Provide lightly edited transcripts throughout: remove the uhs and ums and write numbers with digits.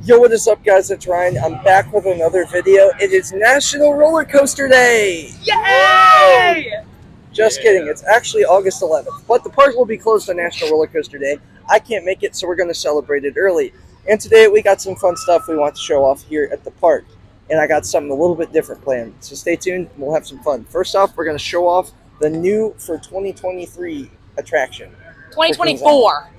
Yo, what is up, guys? It's Ryan. I'm back with another video. It is National Roller Coaster Day! Yay! Just kidding. It's actually August 11th, but the park will be closed on National Roller Coaster Day. I can't make it, so we're going to celebrate it early. And today we got some fun stuff we want to show off here at the park. And I got something a little bit different planned. So stay tuned, and we'll have some fun. First off, we're going to show off the new for 2023 attraction. 2024.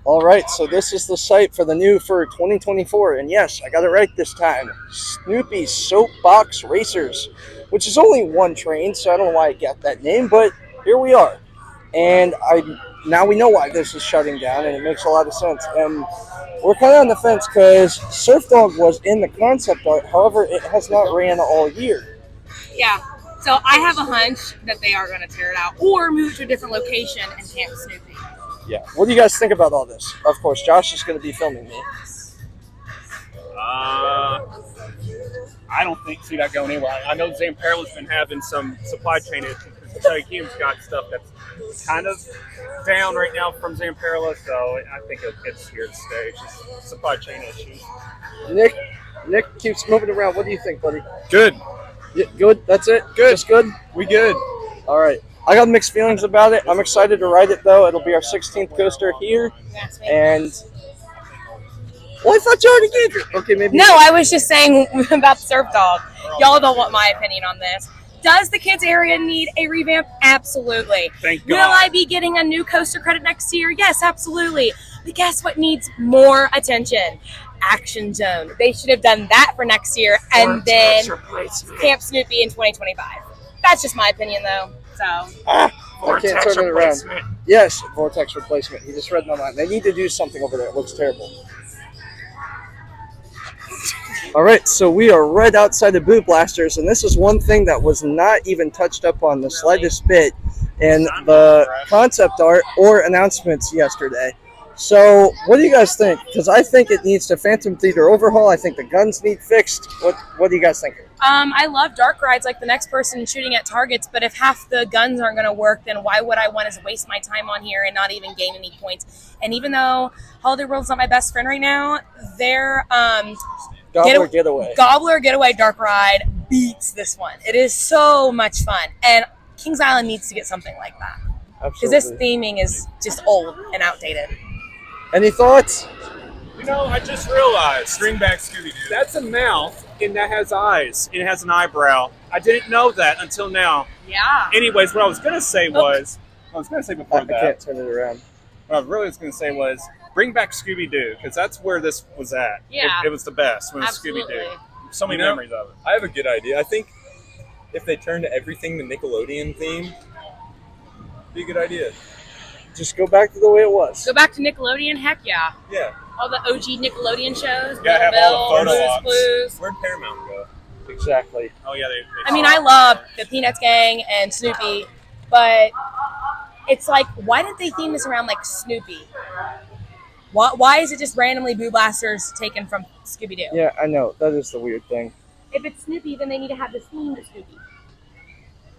All right, so this is the site for the new for 2024, and yes, I got it right this time. Snoopy's Soapbox Racers, which is only one train, so I don't know why it got that name, but here we are. And now we know why this is shutting down, and it makes a lot of sense. And we're kind of on the fence because Surf Dog was in the concept art, however, it has not ran all year. Yeah. So I have a hunch that they are going to tear it out or move to a different location and camp Snoopy. Yeah. What do you guys think about all this? Of course, Josh is going to be filming me. I don't see that going anywhere. I know Zampara's been having some supply chain issues. Hume's got stuff that's kind of down right now from Zampara, so I think it's here to stay. It's just supply chain issues. Nick keeps moving around. What do you think, buddy? Good. Yeah, good? That's it? Good. Just good? We good. All right. I got mixed feelings about it. I'm excited to ride it, though. It'll be our 16th coaster here. And... well, I thought you already gave it. Okay, maybe... No, I was just saying about Surf Dog. Y'all don't want my opinion on this. Does the kids area need a revamp? Absolutely. Thank God. Will I be getting a new coaster credit next year? Yes, absolutely. But guess what needs more attention? Action Zone. They should have done that for next year and then Camp Snoopy in 2025. That's just my opinion, though. So I can't turn it around. Yes, vortex replacement. He just read my mind. They need to do something over there. It looks terrible. All right, so we are right outside of Boot Blasters, and this is one thing that was not even touched up on the slightest bit in the concept art or announcements yesterday. So, what do you guys think? Because I think it needs a Phantom Theater overhaul. I think the guns need fixed. What do you guys think? I love dark rides like the next person shooting at targets, but if half the guns aren't going to work, then why would I want to waste my time on here and not even gain any points? And even though Holiday World's not my best friend right now, their Gobbler Getaway dark ride beats this one. It is so much fun, and Kings Island needs to get something like that. Because this theming is just old and outdated. Any thoughts? You know, I just realized Stringback Scooby-Doo. That's a mouth, and that has eyes, and it has an eyebrow. I didn't know that until now. Yeah. Anyways, what I was gonna say before I that. can't turn it around. What I really was gonna say was bring back Scooby-Doo, because that's where this was at. Yeah. It was the best when it was Absolutely. Scooby-Doo. So many memories of it. I have a good idea. I think if they turned everything the Nickelodeon theme, it'd be a good idea. Just go back to the way it was. Go back to Nickelodeon? Heck yeah. Yeah. All the OG Nickelodeon shows. Yeah, have all the photo ops. Blues. Where'd Paramount go? Exactly. Oh yeah, they I mean, I love the Peanuts gang and Snoopy, but it's like, why didn't they theme this around like Snoopy? Why is it just randomly Boo Blasters taken from Scooby-Doo? Yeah, I know. That is the weird thing. If it's Snoopy, then they need to have this theme to Snoopy.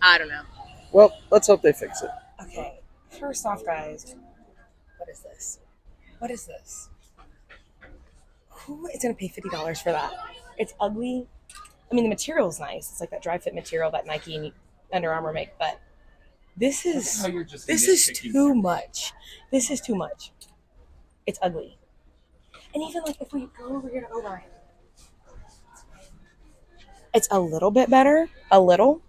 I don't know. Well, let's hope they fix it. Okay. First off, guys, what is this? What is this? Who is going to pay $50 for that? It's ugly. I mean, the material's nice. It's like that dry fit material that Nike and Under Armour make, but this is too much. This is too much. It's ugly. And even like if we go over here to Orion, it's a little bit better. A little.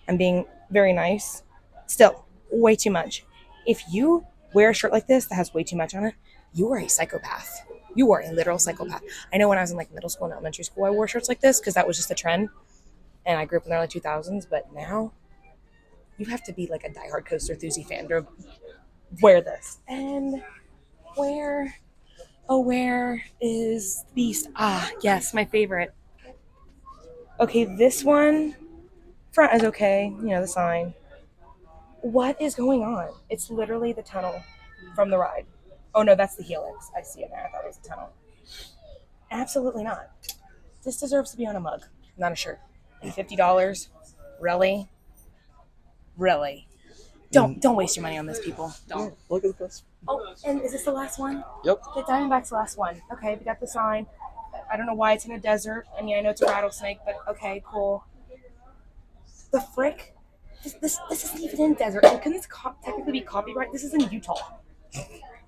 I'm being very nice. Still, way too much. If you wear a shirt like this that has way too much on it, you are a psychopath. You are a literal psychopath. I know when I was in like middle school and elementary school, I wore shirts like this because that was just a trend. And I grew up in the early 2000s, but now you have to be like a diehard coaster enthusiast fan to wear this. And where is Beast? Ah, yes, my favorite. Okay, this one, front is okay. You know, the sign. What is going on? It's literally the tunnel from the ride. Oh no, that's the Helix. I see it now. I thought it was a tunnel. Absolutely not. This deserves to be on a mug, not a shirt. And $50? Really? Don't waste your money on this, people. Don't. Look at this. Oh, and is this the last one? Yep. The Diamondback's the last one. Okay, we got the sign. I don't know why it's in a desert. I mean, I know it's a rattlesnake, but okay, cool. The frick? This isn't even in desert. And couldn't this technically be copyright? This is in Utah.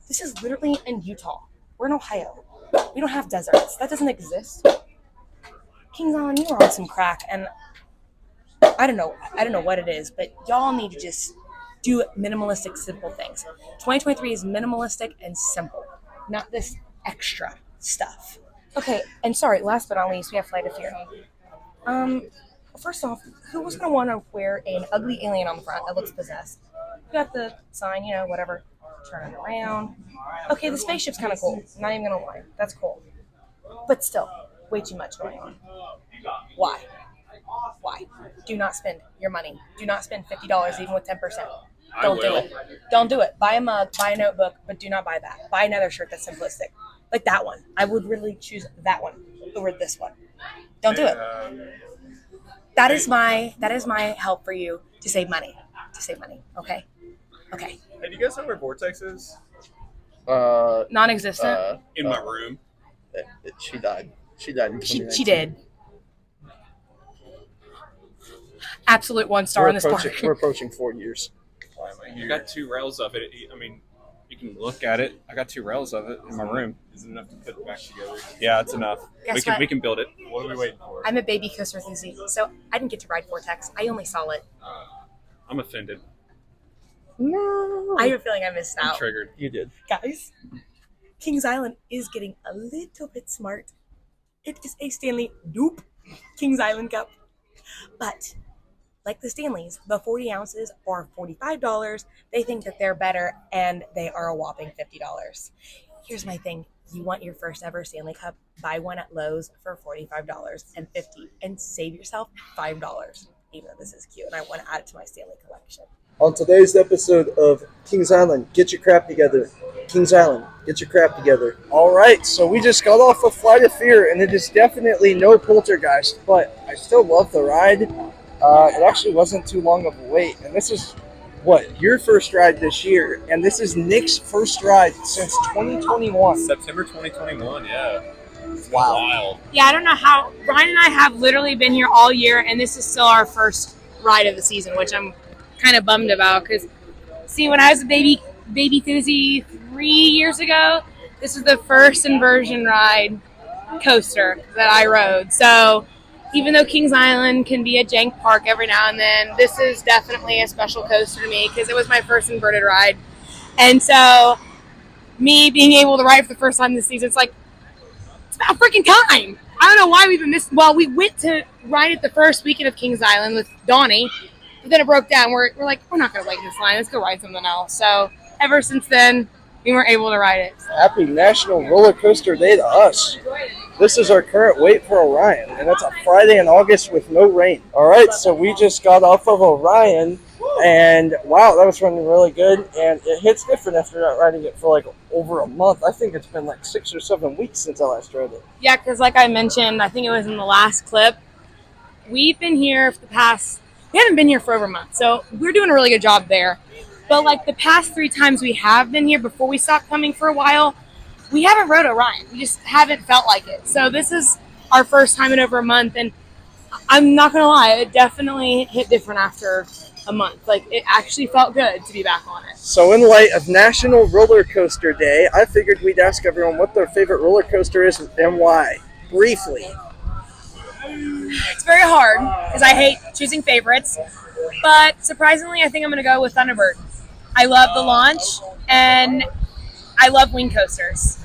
This is literally in Utah. We're in Ohio. We don't have deserts. That doesn't exist. Kings Island, you are on some crack, and I don't know what it is, but y'all need to just do minimalistic, simple things. 2023 is minimalistic and simple, not this extra stuff. Okay, and sorry, last but not least, we have Flight of Fear. First off, who was gonna want to wear an ugly alien on the front that looks possessed? You got the sign, whatever. Turn it around. Okay, the spaceship's kind of cool. Not even gonna lie, that's cool. But still, way too much going on. Why? Do not spend your money. Do not spend $50 even with 10%. Don't do it. Don't do it. Buy a mug, buy a notebook, but do not buy that. Buy another shirt that's simplistic. Like that one. I would really choose that one over this one. Don't do it. That is my help for you to save money. Okay? Okay. Hey, do you guys know where Vortex is? Non-existent. In my room. She died. She died in 2019. She did. Absolute 1 star in this park. We're approaching 4 years. I got 2 rails of it. I mean, you can look at it. I got 2 rails of it in my room. Is it enough to put it back together? Yeah, it's enough. We can build it. What are we waiting for? I'm a baby coaster enthusiast, so I didn't get to ride Vortex. I only saw it. I'm offended. No. I have a feeling I missed I'm out. triggered. You did. Guys, Kings Island is getting a little bit smart. It is a Stanley dupe Kings Island cup. But like the Stanleys, the 40 ounces are $45. They think that they're better, and they are a whopping $50. Here's my thing. You want your first ever Stanley Cup? Buy one at Lowe's for $45.50 and save yourself $5. Even though this is cute, and I want to add it to my Stanley collection. On today's episode of Kings Island, get your crap together. Kings Island, get your crap together. All right, so we just got off of Flight of Fear, and it is definitely no poltergeist, but I still love the ride. It actually wasn't too long of a wait, and this is, your first ride this year, and this is Nick's first ride since 2021. September 2021, yeah. It's Wow. wild. Yeah, I don't know how. Ryan and I have literally been here all year, and this is still our first ride of the season, which I'm kind of bummed about. Because, see, when I was a baby Thuzy 3 years ago, this was the first inversion ride coaster that I rode. So, even though Kings Island can be a jank park every now and then, this is definitely a special coaster to me because it was my first inverted ride. And so, me being able to ride for the first time this season, it's like, it's about freaking time. I don't know why we've been missing. Well, we went to ride it the first weekend of Kings Island with Donnie, but then it broke down. We're like, we're not going to wait in this line. Let's go ride something else. So ever since then, we weren't able to ride it. Happy National Roller Coaster Day to us. This is our current wait for Orion, and it's a Friday in August with no rain. All right, so we just got off of Orion, and wow, that was running really good, and it hits different after not riding it for like over a month. I think it's been like 6 or 7 weeks since I last rode it. Yeah, because like I mentioned, I think it was in the last clip, we've been here for we haven't been here for over a month, so we're doing a really good job there. But like the past 3 times we have been here before we stopped coming for a while, we haven't rode Orion. We just haven't felt like it. So this is our first time in over a month, and I'm not going to lie, it definitely hit different after a month. Like, it actually felt good to be back on it. So in light of National Roller Coaster Day, I figured we'd ask everyone what their favorite roller coaster is and why. Briefly. It's very hard because I hate choosing favorites, but surprisingly, I think I'm going to go with Thunderbird. I love the launch, and I love wing coasters,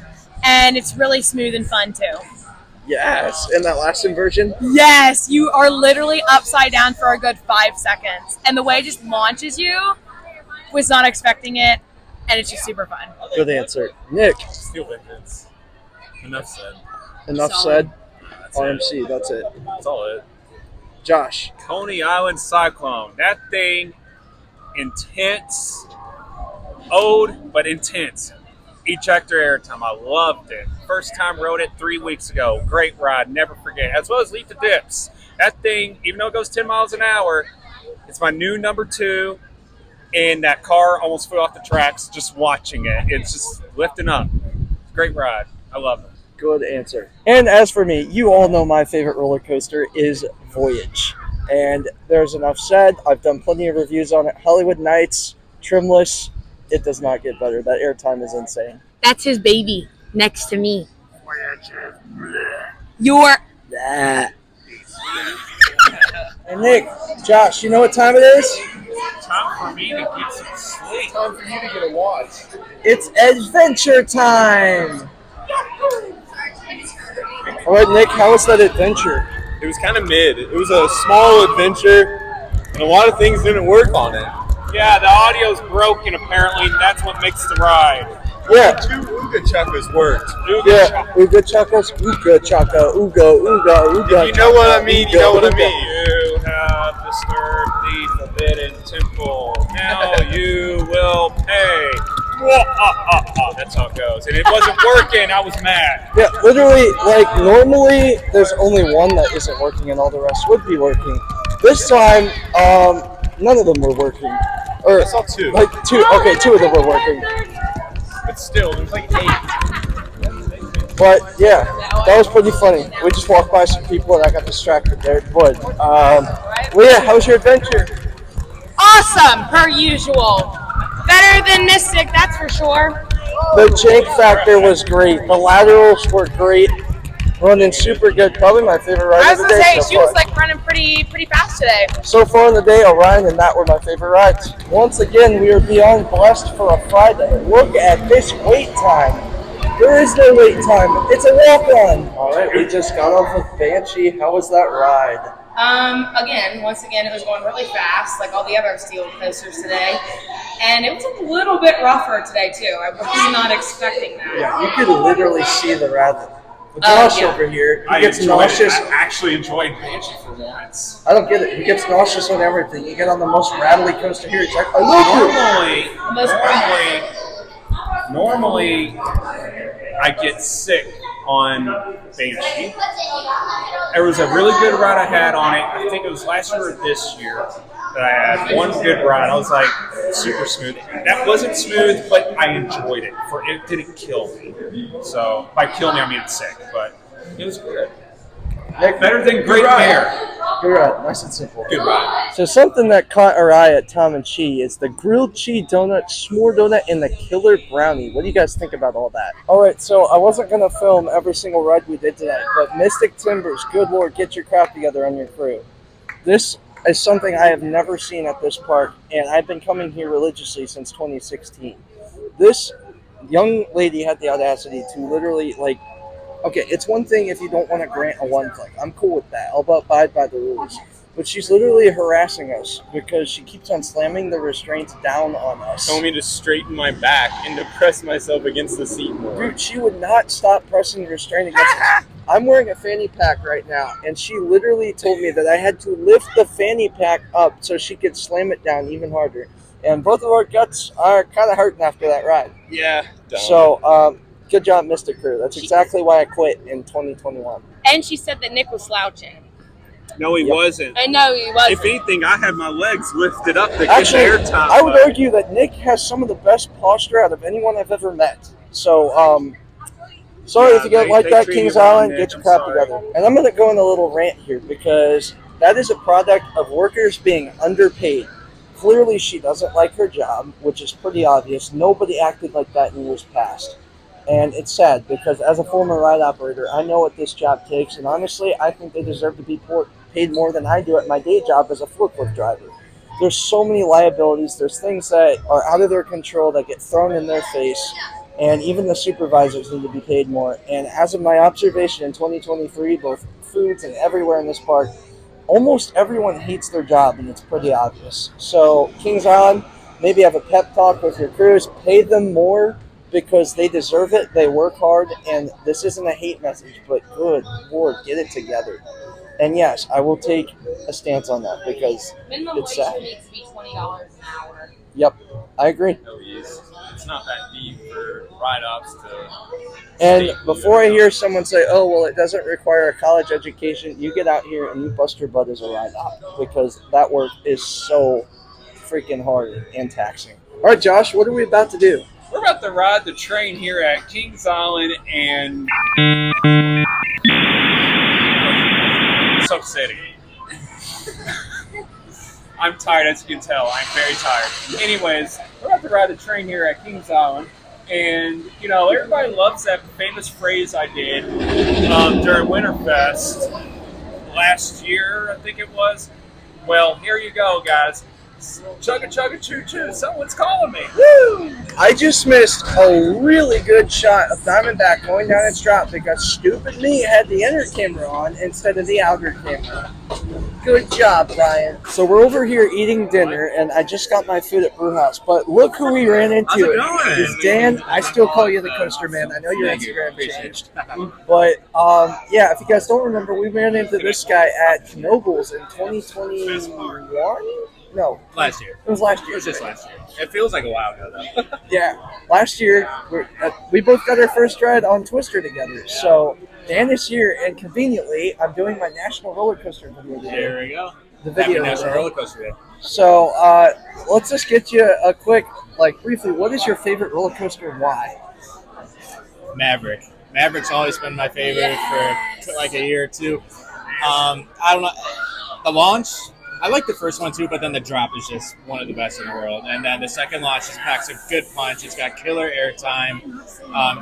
and it's really smooth and fun too. Yes, in that last inversion. Yes, you are literally upside down for a good 5 seconds, and the way it just launches you, was not expecting it, and it's just super fun. Good answer. Nick. Steel Vengeance. Enough said. Enough Solid. said. RMC, that's it. That's all it. Josh. Coney Island Cyclone. That thing, intense. Old, but intense. Ejector airtime. I loved it. First time rode it 3 weeks ago. Great ride. Never forget. As well as Leap the Dips. That thing, even though it goes 10 miles an hour, it's my new number 2. and that car almost flew off the tracks just watching it. It's just lifting up. Great ride. I love it. Good answer. And as for me, you all know my favorite roller coaster is Voyage. And there's enough said. I've done plenty of reviews on it. Hollywood Nights, trimless. It does not get better. That airtime is insane. That's his baby next to me. Your. Hey, Nick, Josh, you know what time it is? Time for me to get some sleep. Time for you to get a watch. It's adventure time. All right, Nick, how was that adventure? It was kind of mid. It was a small adventure, and a lot of things didn't work on it. Yeah, the audio's broken apparently. That's what makes the ride. Yeah. 2 Ooga Chuckas worked. Yeah, Ooga Chuckas, Ooga Chaka, Ooga, Ooga, Ooga. If you know what I mean, you know what I mean. You have disturbed the forbidden temple. Now you will pay. That's how it goes. And it wasn't working. I was mad. Yeah, literally, like, normally there's only one that isn't working and all the rest would be working. This time, none of them were working. Or, I saw 2. like, 2, okay, 2 of them were working. But still, there's like 8. But, yeah, that was pretty funny. We just walked by some people and I got distracted there. But, Leah, how was your adventure? Awesome, per usual. Better than Mystic, that's for sure. The jank factor was great. The laterals were great. Running super good. Probably my favorite ride I of was the gonna day say so she far. was like running pretty fast today. So far in the day, Orion and Matt were my favorite rides. Once again, we are beyond blessed for a Friday. Look at this wait time. There is no wait time. It's a walk-on. All right, we just got off with Banshee. How was that ride? Once again, it was going really fast, like all the other steel coasters today. And it was a little bit rougher today, too. I was not expecting that. Yeah, you could literally see the rather. Josh yeah. over here, he gets nauseous. I actually enjoyed Banshee for once. I don't get it. He gets nauseous on everything. You get on the most rattly coaster here. He's like, I love you. Normally, I get sick on Banshee. There was a really good ride I had on it. I think it was last year or this year that I had one good ride. I was like super smooth. That wasn't smooth, but I enjoyed it. For it didn't kill me. So by kill me, I mean sick, but it was good. Better than Great Bear. Good ride. Nice and simple. Good ride. So something that caught our eye at Tom and Chi is the grilled cheese donut, s'more donut, and the killer brownie. What do you guys think about all that? All right, so I wasn't going to film every single ride we did today, but Mystic Timbers, good Lord, get your crap together on your crew. This is something I have never seen at this park, and I've been coming here religiously since 2016. This young lady had the audacity to literally, like, okay, it's one thing if you don't want to grant a one click. I'm cool with that. I'll abide by the rules. But she's literally harassing us because she keeps on slamming the restraints down on us. Told me to straighten my back and to press myself against the seat more. Dude, she would not stop pressing the restraint against us. I'm wearing a fanny pack right now, and she literally told me that I had to lift the fanny pack up so she could slam it down even harder. And both of our guts are kind of hurting after that ride. Yeah. Dumb. So, good job, Mystic Crew. That's exactly why I quit in 2021. And she said that Nick was slouching. No, he wasn't. I know he wasn't. If anything, I had my legs lifted up to Actually, get the airtime. I would argue that Nick has some of the best posture out of anyone I've ever met. So, sorry if you get like that, treat Kings you wrong, Island, Nick. get your I'm crap sorry. together. And I'm going to go on a little rant here because that is a product of workers being underpaid. Clearly, she doesn't like her job, which is pretty obvious. Nobody acted like that in years past. And it's sad because as a former ride operator, I know what this job takes. And honestly, I think they deserve to be paid more than I do at my day job as a forklift driver. There's so many liabilities. There's things that are out of their control that get thrown in their face. And even the supervisors need to be paid more. And as of my observation in 2023, both foods and everywhere in this park, almost everyone hates their job, and it's pretty obvious. So, Kings Island, maybe have a pep talk with your crews. Pay them more because they deserve it. They work hard, and this isn't a hate message, but good Lord, get it together. And yes, I will take a stance on that because minimum it's wage sad. needs to be $20 an hour. Yep, I agree. It's not that deep for ride ops to. And before I hear someone say, oh, well, it doesn't require a college education, you get out here and you bust your butt as a ride op because that work is so freaking hard and taxing. All right, Josh, what are we about to do? We're about to ride the train here at Kings Island and Soap City. I'm tired, as you can tell. I'm very tired. Anyways, we're about to ride the train here at Kings Island. And, you know, everybody loves that famous phrase I did during Winterfest last year, I think it was. Well, here you go, guys. Chugga chugga choo choo, someone's calling me. Woo! I just missed a really good shot of Diamondback going down its drop because stupid me had the inner camera on instead of the outer camera. Good job, Brian. So we're over here eating dinner, and I just got my food at Brewhouse. But look who we ran into. How's it going? Is Dan. I still call you the Coaster Man. I know your Instagram changed. But yeah, if you guys don't remember, we ran into this guy at Knoebels in 2021. No, Last year. it was last year. It was just last year. It feels like a while ago, though. Yeah, last year we both got our first ride on Twister together. So Dan is here, and conveniently, I'm doing my National Roller Coaster video today. There we go. The Happy video. National today. Roller Coaster Day. So let's just get you a quick, briefly. What is your favorite roller coaster and why? Maverick. Maverick's always been my favorite for like a year or two. I don't know. The launch, I like the first one too, but then the drop is just one of the best in the world. And then the second launch just packs a good punch. It's got killer airtime.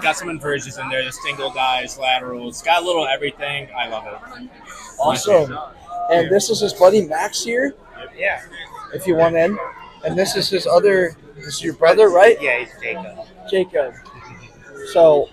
Got some inversions in there, the single dives, laterals. Got a little everything. I love it. Awesome. And this is his buddy Max here, Yeah. if you want in. And this is his other, this is your brother, right? Yeah, he's Jacob. Jacob. So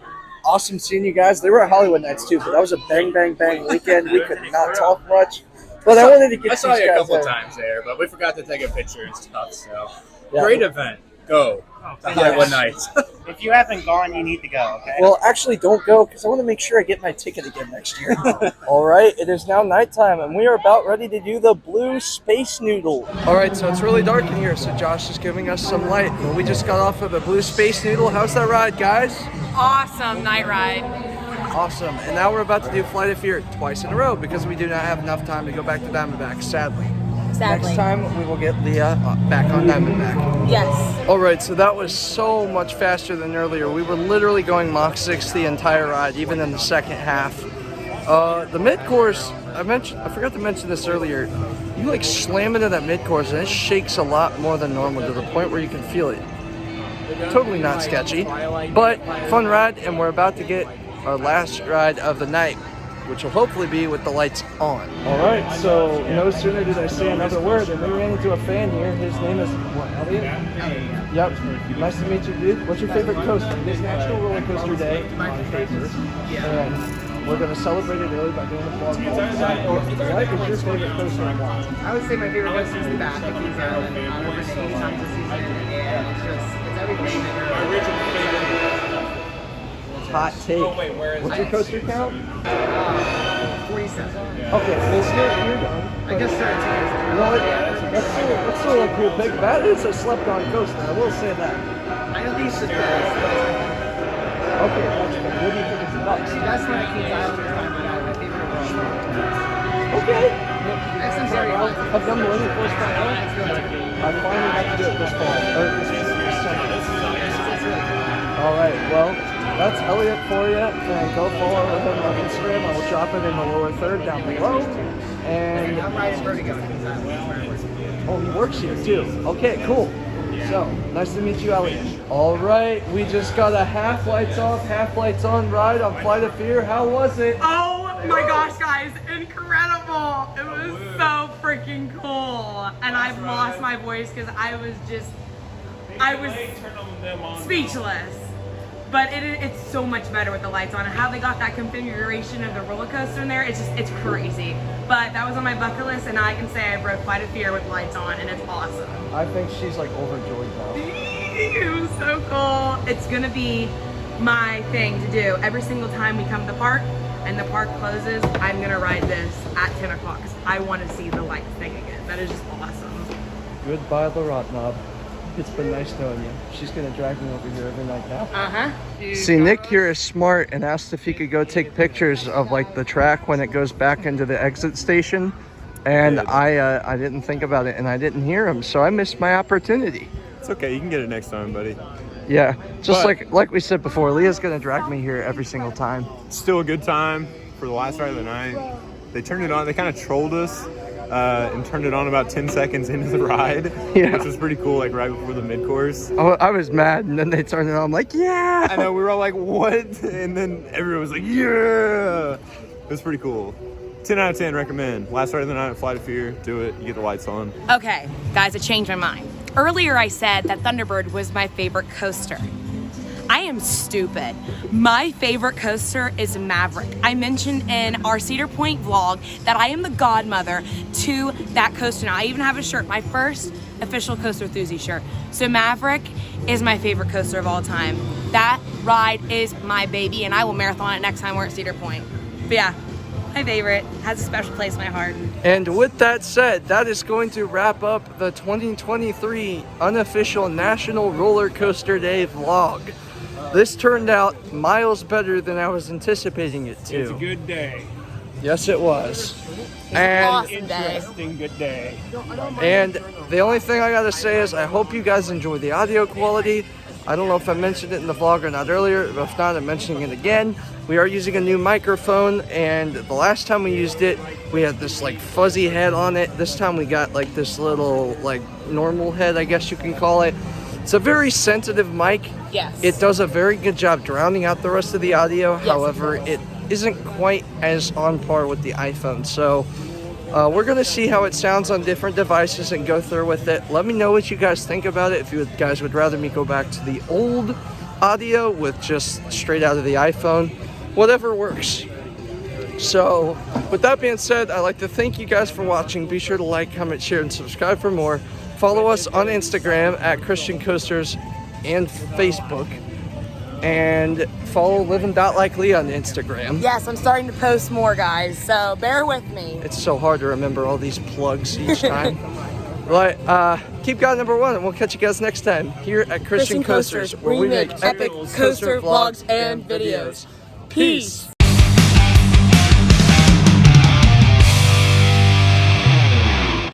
awesome seeing you guys. They were at Hollywood Nights too, but that was a bang, bang, bang weekend. We could not talk much. But I wanted to get I saw these you a guys couple in. times there, but we forgot to take a picture and stuff. So Yeah. great event. Go to Hollywood Nights. If you haven't gone, you need to go, okay? Well, actually, don't go because I want to make sure I get my ticket again next year. All right, it is now nighttime, and we are about ready to do the Blue Space Noodle. All right, so it's really dark in here, so Josh is giving us some light. Well, we just got off of the Blue Space Noodle. How's that ride, guys? Awesome night ride. Awesome. And now we're about to do Flight of Fear twice in a row because we do not have enough time to go back to Diamondback, sadly. Next time, we will get Leah back on Diamondback. Yes. All right, so that was so much faster than earlier. We were literally going Mach 6 the entire ride, even in the second half. The mid-course, I forgot to mention this earlier. You like slam into that mid-course and it shakes a lot more than normal to the point where you can feel it. Totally not sketchy, but fun ride, and we're about to get our last ride of the night, which will hopefully be with the lights on. All right, so no sooner did I say another word than we ran into a fan here. His name is, what, Elliot? Yep, nice to meet you, dude. What's your favorite coaster? It is National Roller Coaster Day on paper, and we're going to celebrate it early by doing the vlog. What is your favorite coaster and why? I would say my favorite coaster is the back of Kings Island. I've never seen times this season, and it's everything that Hot take. What's your coaster count? 47. Okay, well, you're done. I guess 13 years. You know what? That's sort of cool pick. That is a slept-on coaster. I will say that. I don't think it's the best. Okay, that's good. What do you think is the best? The best one at Kings Island is my favorite one. Okay. Excellent very well. I've done Millennium Force by now. I finally got to do it this fall. Or this summer. All right, well, that's Elliot for you. And go follow him on Instagram. I will drop it in the lower third down below. And I'm riding Vertigo at Kings Island. oh, he works here too. Okay, cool. So, nice to meet you, Elliot. All right, we just got a half lights off, half lights on ride on Flight of Fear. How was it? Oh my gosh, guys, incredible. It was so freaking cool. And I've lost my voice because I was speechless. But it's so much better with the lights on, and how they got that configuration of the roller coaster in there, it's crazy. But that was on my bucket list, and I can say I rode Flight of Fear with lights on, and it's awesome. I think she's like overjoyed now. It was so cool. It's gonna be my thing to do. Every single time we come to the park and the park closes, I'm gonna ride this at 10 o'clock. I want to see the lights thing again. That is just awesome. Goodbye, the Rot Knob. It's been nice knowing you. She's gonna drag me over here every night now. See, Nick here is smart and asked if he could go take pictures of like the track when it goes back into the exit station. And Yeah. I didn't think about it, and I didn't hear him, so I missed my opportunity. It's okay. You can get it next time, buddy. Yeah, just But- like we said before, Leah's gonna drag me here every single time. Still a good time for the last ride of the night. They turned it on. They kind of trolled us and turned it on about 10 seconds into the ride, Yeah. which was pretty cool, like right before the mid-course. I was mad, and then they turned it on. I'm like, yeah. I know, we were all like, what? And then everyone was like, yeah. It was pretty cool. 10 out of 10, recommend. Last ride of the night, Flight of Fear, do it. You get the lights on. Okay, guys, I changed my mind. Earlier I said that Thunderbird was my favorite coaster. I am stupid. My favorite coaster is Maverick. I mentioned in our Cedar Point vlog that I am the godmother to that coaster now. I even have a shirt, my first official Coaster Enthusiast shirt. So Maverick is my favorite coaster of all time. That ride is my baby, and I will marathon it next time we're at Cedar Point. But yeah, my favorite, has a special place in my heart. And with that said, that is going to wrap up the 2023 unofficial National Roller Coaster Day vlog. This turned out miles better than I was anticipating it to. It's a good day. Yes, it was. And Awesome day. Interesting good day. And the only thing I gotta say is I hope you guys enjoy the audio quality. I don't know if I mentioned it in the vlog or not earlier, but if not, I'm mentioning it again. We are using a new microphone, and the last time we used it, we had this like fuzzy head on it. This time we got like this little like normal head, I guess you can call it. It's a very sensitive mic. Yes. It does a very good job drowning out the rest of the audio. Yes, However, it isn't quite as on par with the iPhone. So we're going to see how it sounds on different devices and go through with it. Let me know what you guys think about it. If you guys would rather me go back to the old audio with just straight out of the iPhone, whatever works. So with that being said, I'd like to thank you guys for watching. Be sure to like, comment, share, and subscribe for more. Follow us on Instagram at Christian Coasters and Facebook. And follow Living.Like Leah on Instagram. Yes, I'm starting to post more, guys, so bear with me. It's so hard to remember all these plugs each time. But keep God number one, and we'll catch you guys next time here at Christian Coasters, where we make epic coaster vlogs and videos. Peace.